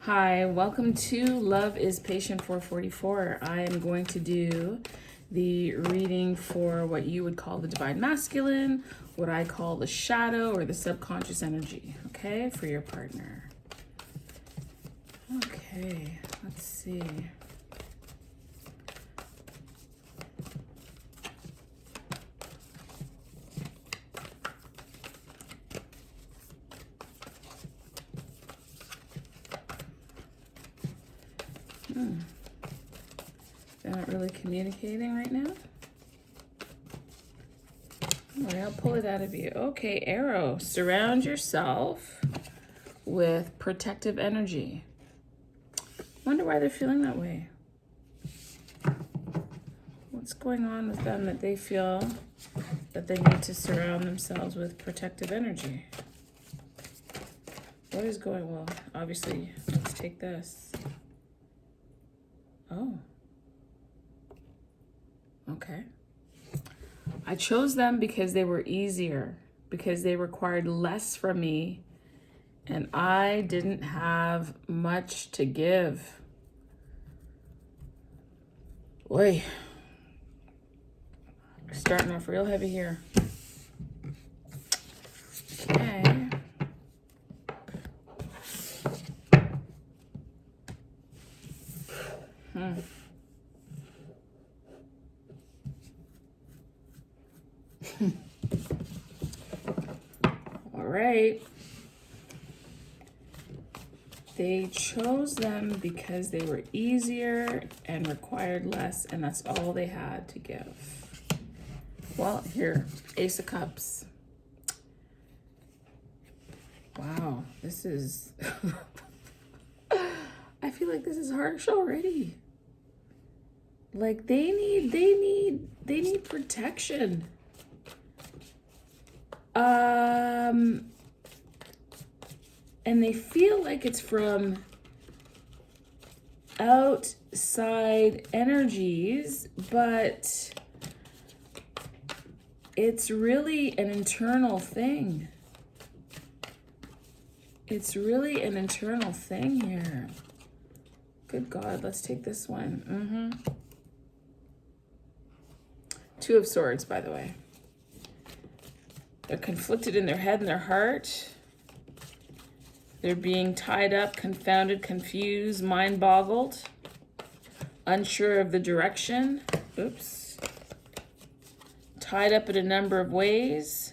Hi, welcome to Love is Patient 444. I am going to do the reading for what you would call the divine masculine, what I call the shadow or the subconscious energy, okay, for your partner. Okay, let's see. They're not really communicating right now. All right, I'll pull it out of you. Okay, arrow. Surround yourself with protective energy. Wonder why they're feeling that way. What's going on with them that they feel that they need to surround themselves with protective energy? What is going well? Obviously, let's take this. Oh. Okay. I chose them because they were easier, because they required less from me, and I didn't have much to give. Boy, starting off real heavy here. Okay. All right. They chose them because they were easier and required less, and that's all they had to give. Well, here, Ace of Cups. Wow, this is... I feel like this is harsh already. Like they need protection. And they feel like it's from outside energies, but it's really an internal thing. It's really an internal thing here. Good God, let's take this one. Two of Swords, by the way. They're conflicted in their head and their heart. They're being tied up, confounded, confused, mind-boggled, unsure of the direction. Oops. Tied up in a number of ways,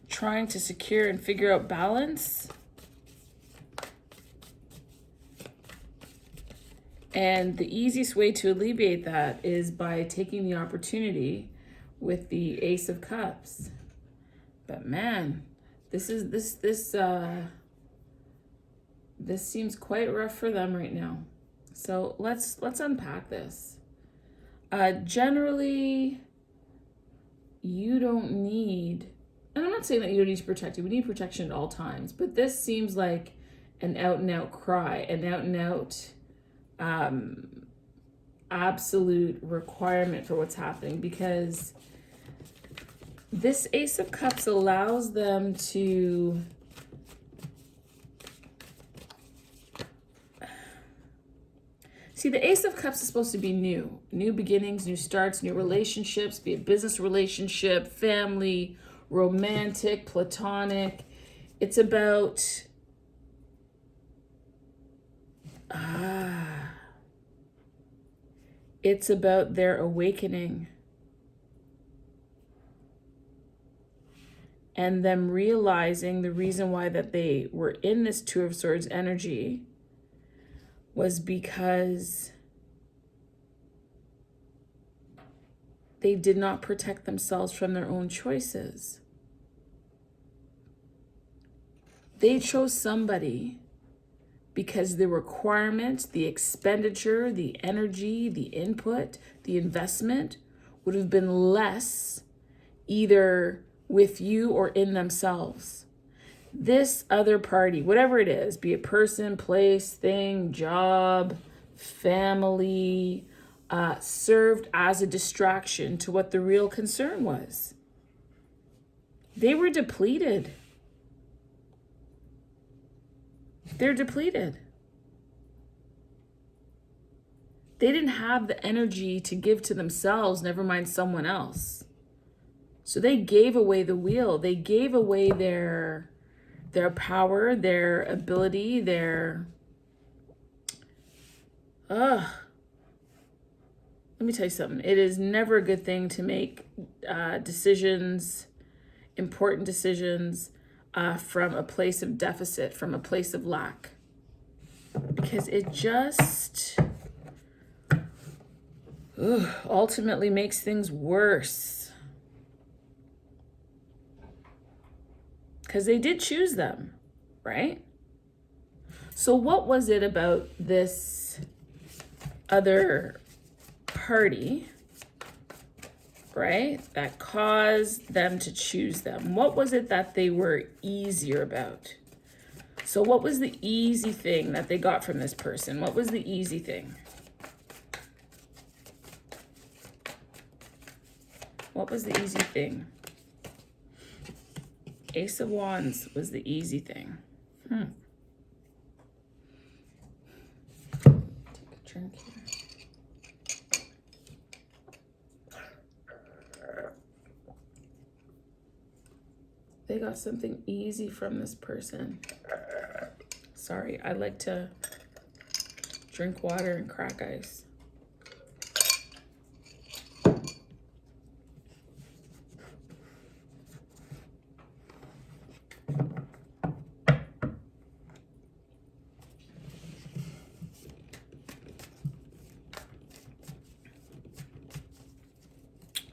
trying to secure and figure out balance. And the easiest way to alleviate that is by taking the opportunity with the Ace of Cups. But man, this seems quite rough for them right now. So let's unpack this. Generally, you don't need, and I'm not saying that you don't need to protect you. We need protection at all times. But this seems like an out-and-out cry, an out-and-out absolute requirement for what's happening, because this Ace of Cups allows them to see. The Ace of Cups is supposed to be new beginnings, new starts, new relationships, be it business relationship, family, romantic, platonic. It's about it's about their awakening and them realizing the reason why that they were in this Two of Swords energy was because they did not protect themselves from their own choices. They chose somebody because the requirement, the expenditure, the energy, the input, the investment would have been less either with you or in themselves. This other party, whatever it is, be it person, place, thing, job, family, served as a distraction to what the real concern was. They were depleted. They're depleted. They didn't have the energy to give to themselves, never mind someone else. So they gave away the wheel. They gave away their power, their ability, their... Let me tell you something. It is never a good thing to make decisions, important decisions, from a place of deficit, from a place of lack. Because it just ultimately makes things worse. Because they did choose them, right? So what was it about this other party, right, that caused them to choose them? What was it that they were easier about? So what was the easy thing that they got from this person? What was the easy thing? What was the easy thing? Ace of Wands was the easy thing. Take a drink here. They got something easy from this person. Sorry, I like to drink water and crack ice.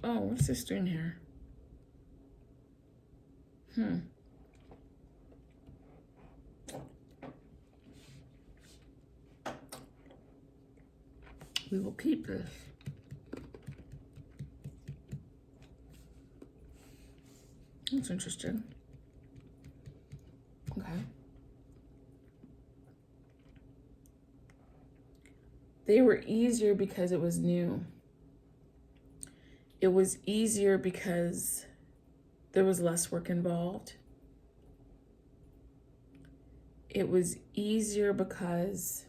Oh, what's this doing here? We will keep this. That's interesting. Okay. They were easier because it was new. It was easier because there was less work involved. It was easier because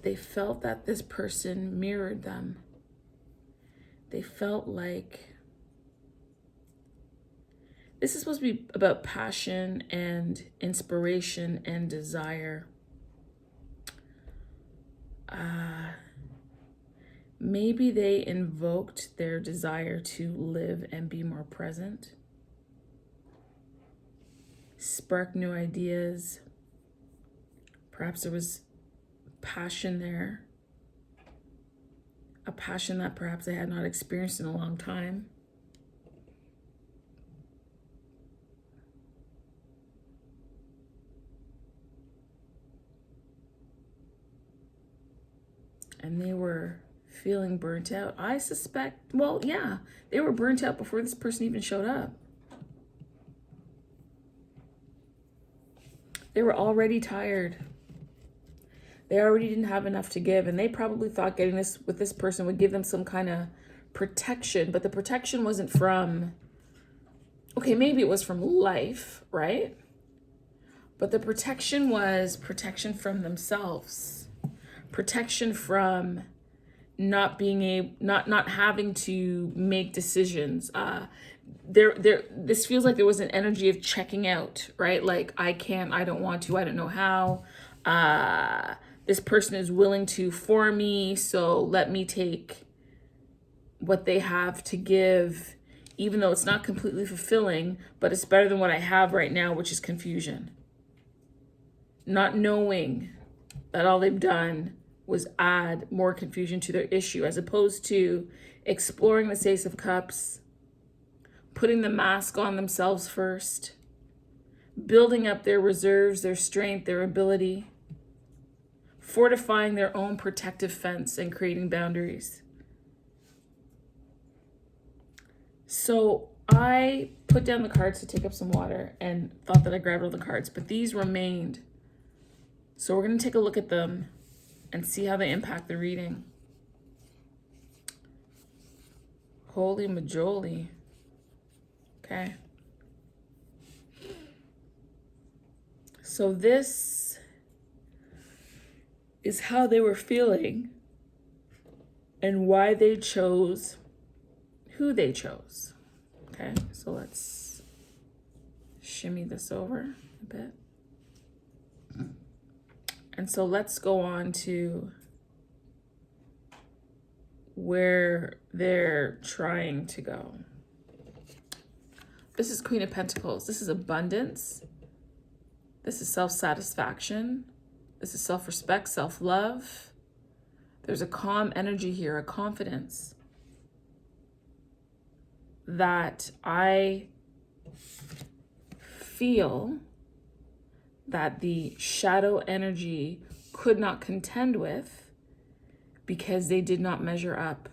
they felt that this person mirrored them. They felt like this is supposed to be about passion and inspiration and desire. Maybe they invoked their desire to live and be more present, spark new ideas. Perhaps there was passion there, a passion that perhaps they had not experienced in a long time. And they were feeling burnt out. I suspect, well, yeah, they were burnt out before this person even showed up. They were already tired. They already didn't have enough to give, and they probably thought getting this with this person would give them some kind of protection, but the protection wasn't from, okay, maybe it was from life, right? But the protection was protection from themselves, protection from not being not having to make decisions. This feels like there was an energy of checking out, right? Like, I can't, I don't want to, I don't know how. This person is willing to for me, so let me take what they have to give, even though it's not completely fulfilling, but it's better than what I have right now, which is confusion. Not knowing that all they've done was add more confusion to their issue, as opposed to exploring the Ace of Cups, putting the mask on themselves first, building up their reserves, their strength, their ability, fortifying their own protective fence and creating boundaries. So I put down the cards to take up some water and thought that I grabbed all the cards, but these remained. So we're going to take a look at them and see how they impact the reading. Holy majoli. Okay. So this is how they were feeling and why they chose who they chose. Okay, so let's shimmy this over a bit. And so let's go on to where they're trying to go. This is Queen of Pentacles. This is abundance. This is self-satisfaction. This is self-respect, self-love. There's a calm energy here, a confidence that I feel that the shadow energy could not contend with because they did not measure up.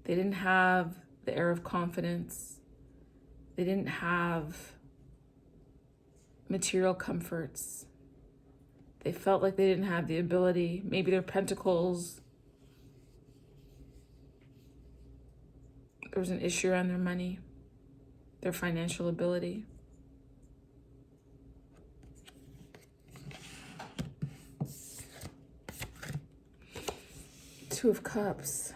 They didn't have the air of confidence. They didn't have material comforts. They felt like they didn't have the ability. Maybe their pentacles, there was an issue around their money, their financial ability. Two of Cups.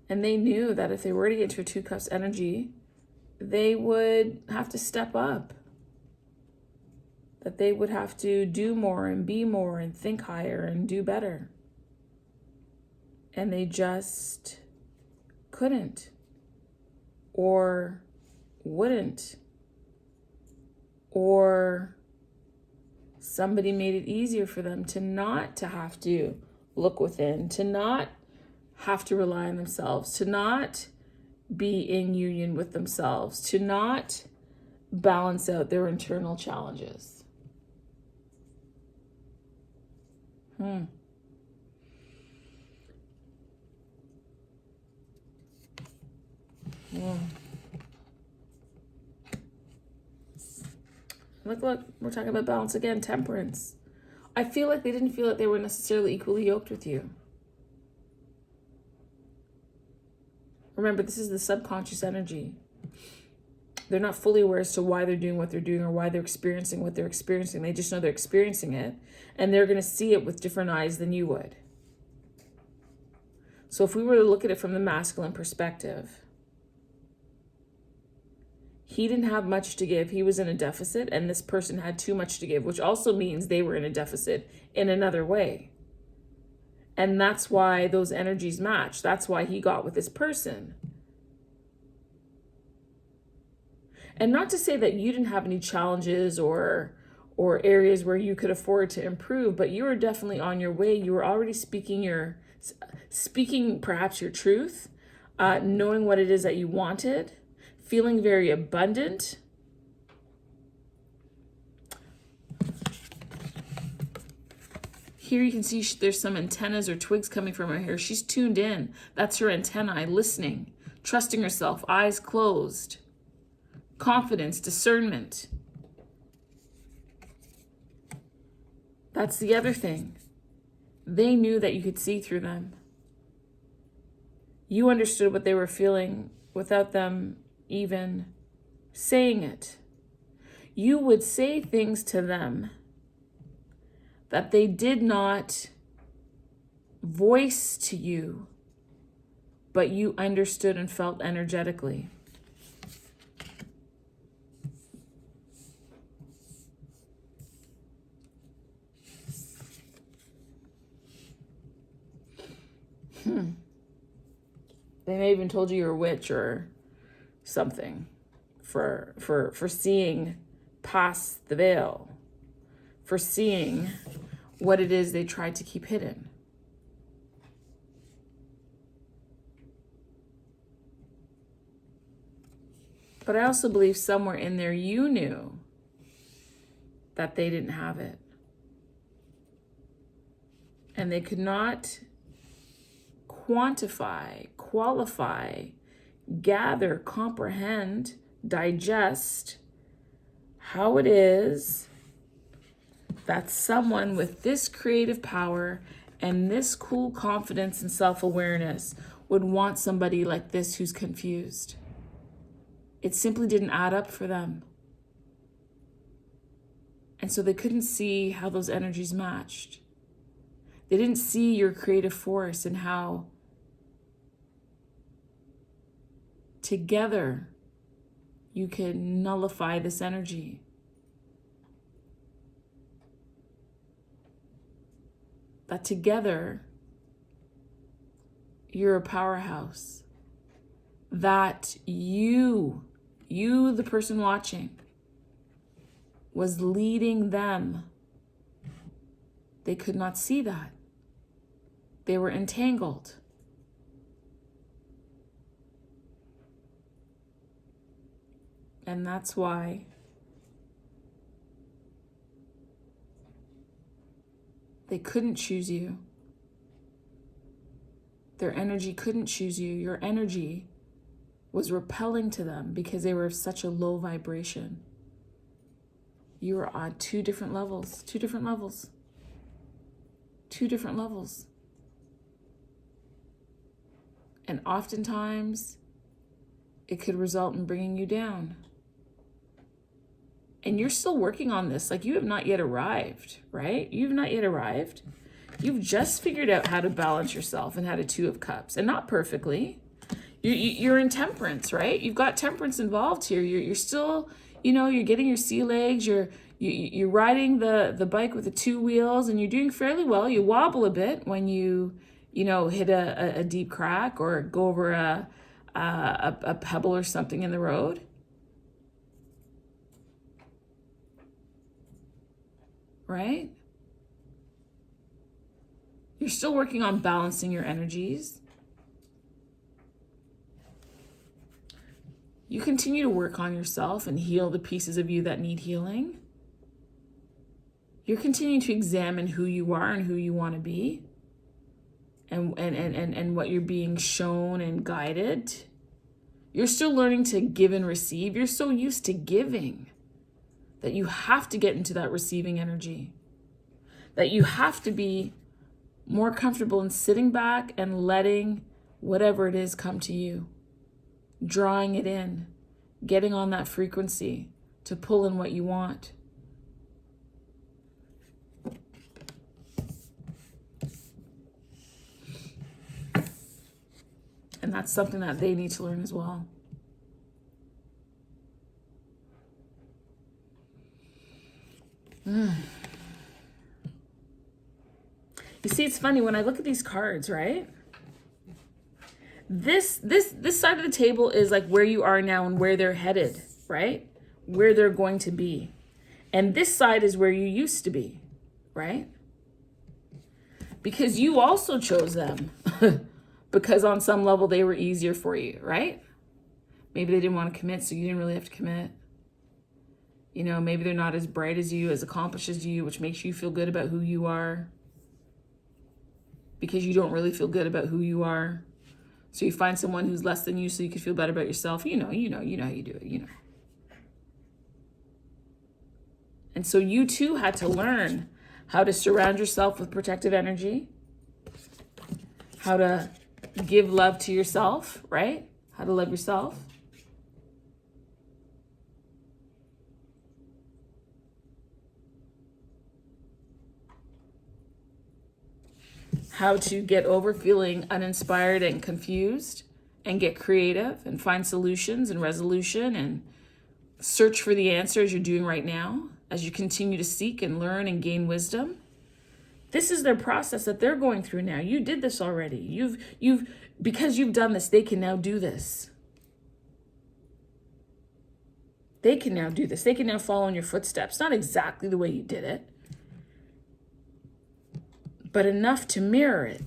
And they knew that if they were to get into a Two Cups energy, they would have to step up. That they would have to do more and be more and think higher and do better. And they just couldn't or wouldn't. Or somebody made it easier for them to not to have to look within, to not have to rely on themselves, to not be in union with themselves, to not balance out their internal challenges. Look, we're talking about balance again, temperance. I feel like they didn't feel that they were necessarily equally yoked with you. Remember, this is the subconscious energy. They're not fully aware as to why they're doing what they're doing or why they're experiencing what they're experiencing. They just know they're experiencing it, and they're going to see it with different eyes than you would. So if we were to look at it from the masculine perspective, he didn't have much to give. He was in a deficit, and this person had too much to give, which also means they were in a deficit in another way. And that's why those energies match. That's why he got with this person. And not to say that you didn't have any challenges or areas where you could afford to improve, but you were definitely on your way. You were already speaking perhaps your truth, knowing what it is that you wanted, feeling very abundant. Here you can see there's some antennas or twigs coming from her hair. She's tuned in. That's her antennae, listening, trusting herself, eyes closed. Confidence, discernment. That's the other thing. They knew that you could see through them. You understood what they were feeling without them even saying it. You would say things to them that they did not voice to you, but you understood and felt energetically. They may have even told you you're a witch or something for seeing past the veil, for seeing what it is they tried to keep hidden. But I also believe somewhere in there you knew that they didn't have it. And they could not quantify, qualify, gather, comprehend, digest how it is that someone with this creative power and this cool confidence and self-awareness would want somebody like this who's confused. It simply didn't add up for them. And so they couldn't see how those energies matched. They didn't see your creative force and how together you can nullify this energy. That together you're a powerhouse. That you, the person watching, was leading them. They could not see that. They were entangled. And that's why they couldn't choose you. Their energy couldn't choose you. Your energy was repelling to them because they were of such a low vibration. You were on two different levels. And oftentimes, it could result in bringing you down. And you're still working on this. Like, you have not yet arrived, right? You've not yet arrived. You've just figured out how to balance yourself and how to Two of Cups. And not perfectly. You're in temperance, right? You've got temperance involved here. You're still, you're getting your sea legs. You're riding the bike with the two wheels, and you're doing fairly well. You wobble a bit when you hit a deep crack or go over a pebble or something in the road. Right? You're still working on balancing your energies. You continue to work on yourself and heal the pieces of you that need healing. You're continuing to examine who you are and who you want to be, and what you're being shown and guided. You're still learning to give and receive. You're so used to giving that you have to get into that receiving energy. That you have to be more comfortable in sitting back and letting whatever it is come to you. Drawing it in, getting on that frequency to pull in what you want. And that's something that they need to learn as well. You see, it's funny when I look at these cards, right? This side of the table is like where you are now and where they're headed, right? Where they're going to be. And this side is where you used to be, right? Because you also chose them. Because on some level they were easier for you, right? Maybe they didn't want to commit, so you didn't really have to commit. Maybe they're not as bright as you, as accomplished as you, which makes you feel good about who you are. Because you don't really feel good about who you are. So you find someone who's less than you so you can feel better about yourself. You know how you do it, And so you too had to learn how to surround yourself with protective energy. How to give love to yourself, right? How to love yourself. How to get over feeling uninspired and confused and get creative and find solutions and resolution and search for the answers you're doing right now as you continue to seek and learn and gain wisdom. This is their process that they're going through now. You did this already. Because you've done this, they can now do this. They can now do this. They can now follow in your footsteps. Not exactly the way you did it, but enough to mirror it.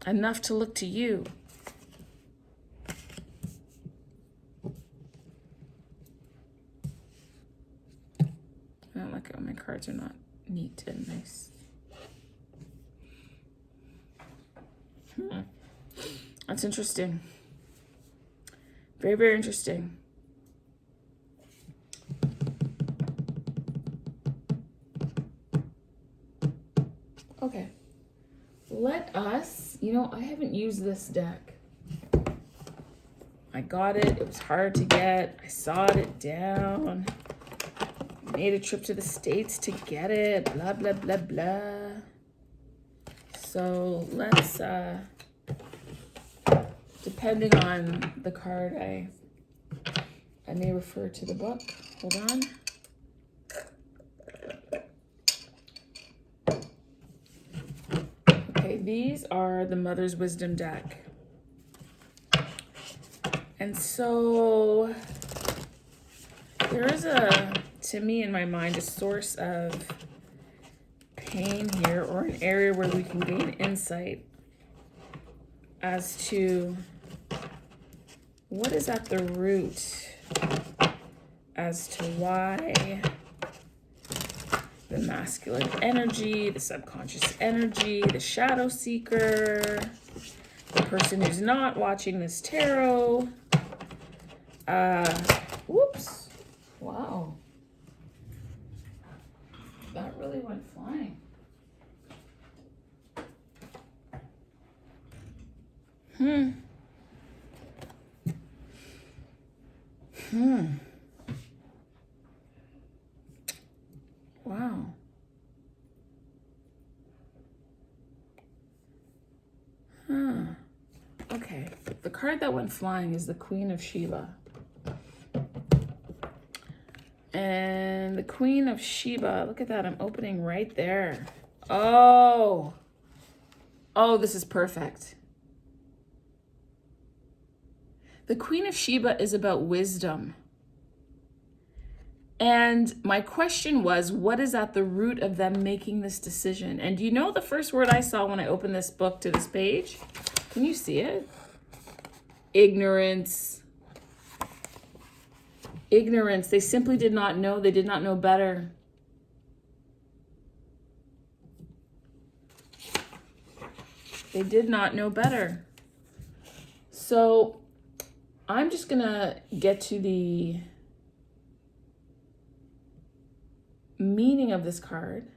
Enough to look to you. I don't like it when my cards are not neat and nice. That's interesting. Very, very interesting. Okay. Let us, I haven't used this deck. I got it. It was hard to get. I sawed it down. Made a trip to the States to get it. Blah, blah, blah, blah. So let's, depending on the card, I may refer to the book. Hold on. Okay, these are the Mother's Wisdom deck. And so there is to me in my mind, a source of pain here, or an area where we can gain insight as to what is at the root as to why the masculine energy, the subconscious energy, the shadow seeker, the person who's not watching this tarot. Whoops. Wow. That really went flying. Wow. Okay. The card that went flying is the Queen of Sheba. And the Queen of Sheba, look at that. I'm opening right there. Oh, this is perfect. The Queen of Sheba is about wisdom. And my question was, what is at the root of them making this decision? And do you know the first word I saw when I opened this book to this page? Can you see it? Ignorance. Ignorance. They simply did not know. They did not know better. They did not know better. So I'm just going to get to the meaning of this card.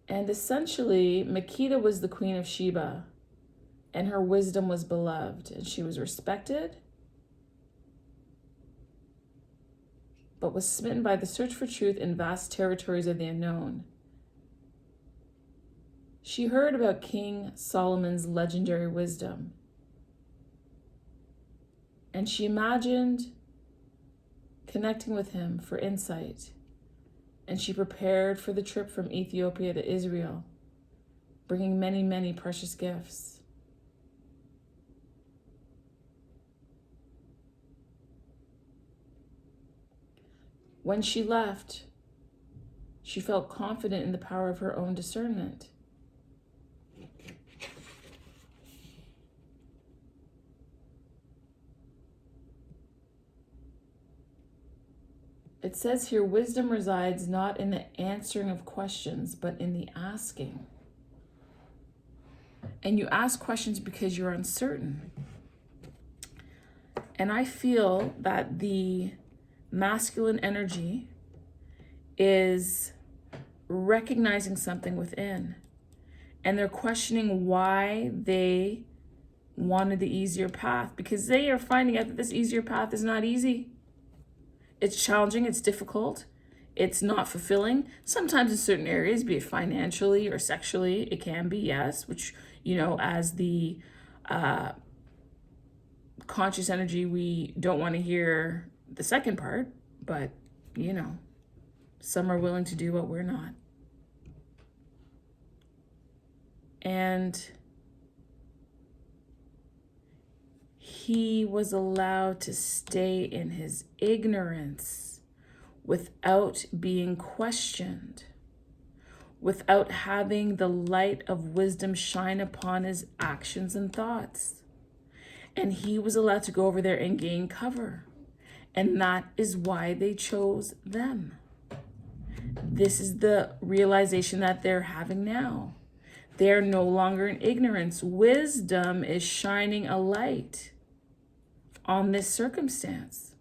And essentially, Makeda was the Queen of Sheba, and her wisdom was beloved, and she was respected, but was smitten by the search for truth in vast territories of the unknown. She heard about King Solomon's legendary wisdom, and she imagined connecting with him for insight. And she prepared for the trip from Ethiopia to Israel, bringing many, many precious gifts. When she left, she felt confident in the power of her own discernment. It says here, wisdom resides not in the answering of questions, but in the asking. And you ask questions because you're uncertain. And I feel that the masculine energy is recognizing something within. And they're questioning why they wanted the easier path, because they are finding out that this easier path is not easy. It's challenging, it's difficult, it's not fulfilling. Sometimes in certain areas, be it financially or sexually, it can be, yes, which, as the conscious energy, we don't want to hear the second part, but, some are willing to do what we're not. And he was allowed to stay in his ignorance without being questioned, without having the light of wisdom shine upon his actions and thoughts. And he was allowed to go over there and gain cover. And that is why they chose them. This is the realization that they're having now. They're no longer in ignorance. Wisdom is shining a light on this circumstance.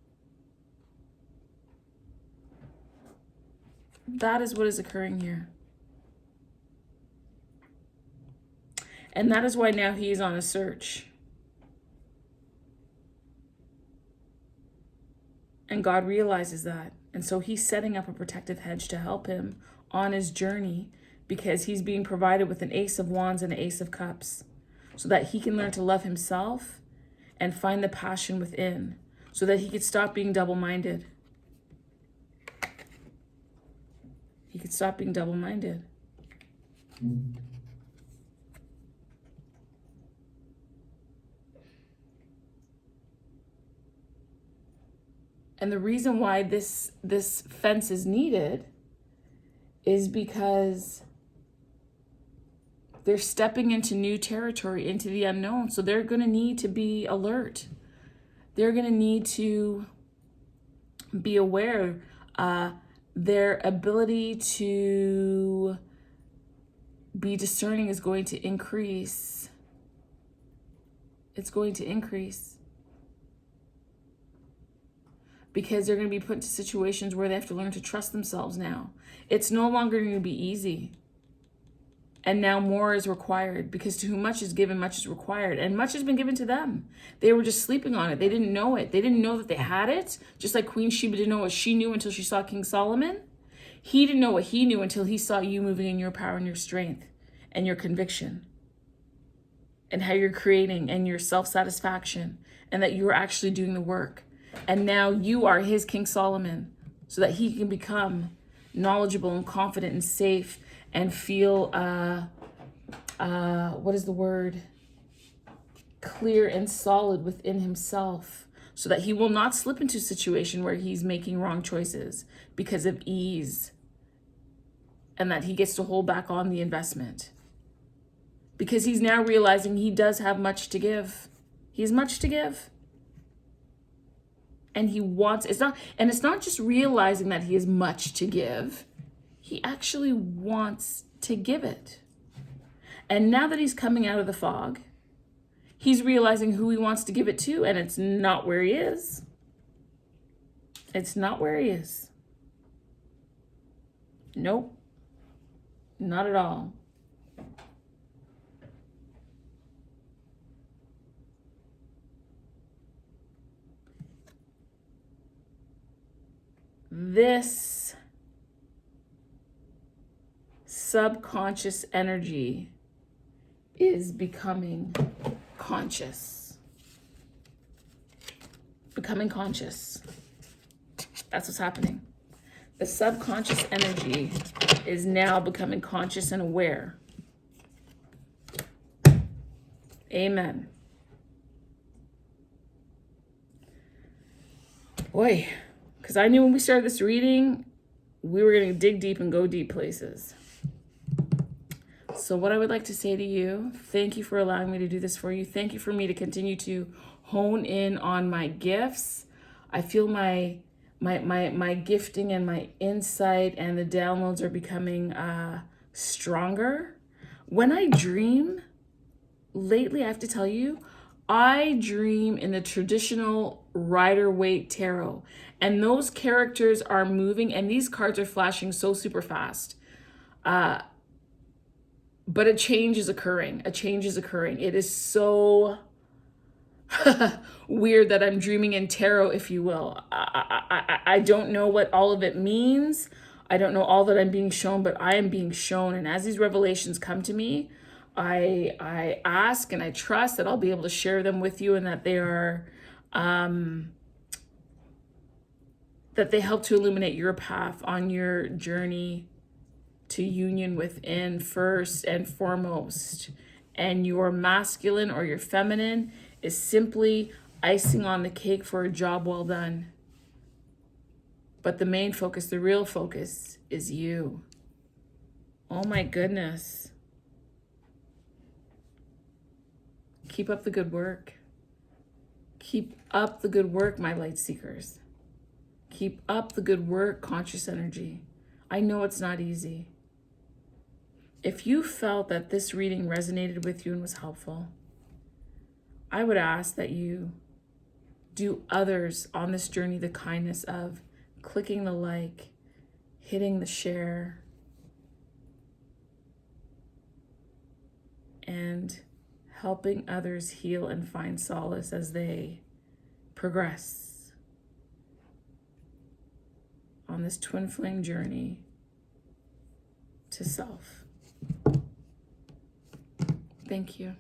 That is what is occurring here. And that is why now he is on a search. And God realizes that. And so he's setting up a protective hedge to help him on his journey, because he's being provided with an Ace of Wands and an Ace of Cups, so that he can learn to love himself and find the passion within, so that he could stop being double-minded. He could stop being double-minded. And the reason why this fence is needed is because they're stepping into new territory, into the unknown. So they're going to need to be alert. They're going to need to be aware. Their ability to be discerning is going to increase. It's going to increase. Because they're going to be put into situations where they have to learn to trust themselves now. It's no longer going to be easy. And now more is required, because to whom much is given, much is required. And much has been given to them. They were just sleeping on it. They didn't know it. They didn't know that they had it. Just like Queen Sheba didn't know what she knew until she saw King Solomon. He didn't know what he knew until he saw you moving in your power and your strength and your conviction. And how you're creating and your self-satisfaction. And that you're actually doing the work. And now you are his King Solomon, so that he can become knowledgeable and confident and safe and feel, what is the word? Clear and solid within himself, so that he will not slip into a situation where he's making wrong choices because of ease, and that he gets to hold back on the investment, because he's now realizing he does have much to give. He has much to give. And he wants, it's not just realizing that he has much to give. He actually wants to give it. And now that he's coming out of the fog, he's realizing who he wants to give it to, and it's not where he is. It's not where he is. Nope. Not at all. This subconscious energy is becoming conscious. Becoming conscious. That's what's happening. The subconscious energy is now becoming conscious and aware. Amen. Boy. Because I knew when we started this reading, we were going to dig deep and go deep places. So what I would like to say to you, thank you for allowing me to do this for you. Thank you for me to continue to hone in on my gifts. I feel my gifting and my insight and the downloads are becoming stronger. When I dream, lately I have to tell you, I dream in the traditional Rider-Waite tarot. And those characters are moving, and these cards are flashing so super fast. But a change is occurring. A change is occurring. It is so weird that I'm dreaming in tarot, if you will. I don't know what all of it means. I don't know all that I'm being shown, but I am being shown. And as these revelations come to me, I ask and I trust that I'll be able to share them with you, and that they are... that they help to illuminate your path on your journey to union within first and foremost. And your masculine or your feminine is simply icing on the cake for a job well done. But the main focus, the real focus, is you. Oh my goodness. Keep up the good work. Keep up the good work, my light seekers. Keep up the good work, conscious energy. I know it's not easy. If you felt that this reading resonated with you and was helpful, I would ask that you do others on this journey the kindness of clicking the like, hitting the share, and helping others heal and find solace as they progress on this twin flame journey to self. Thank you.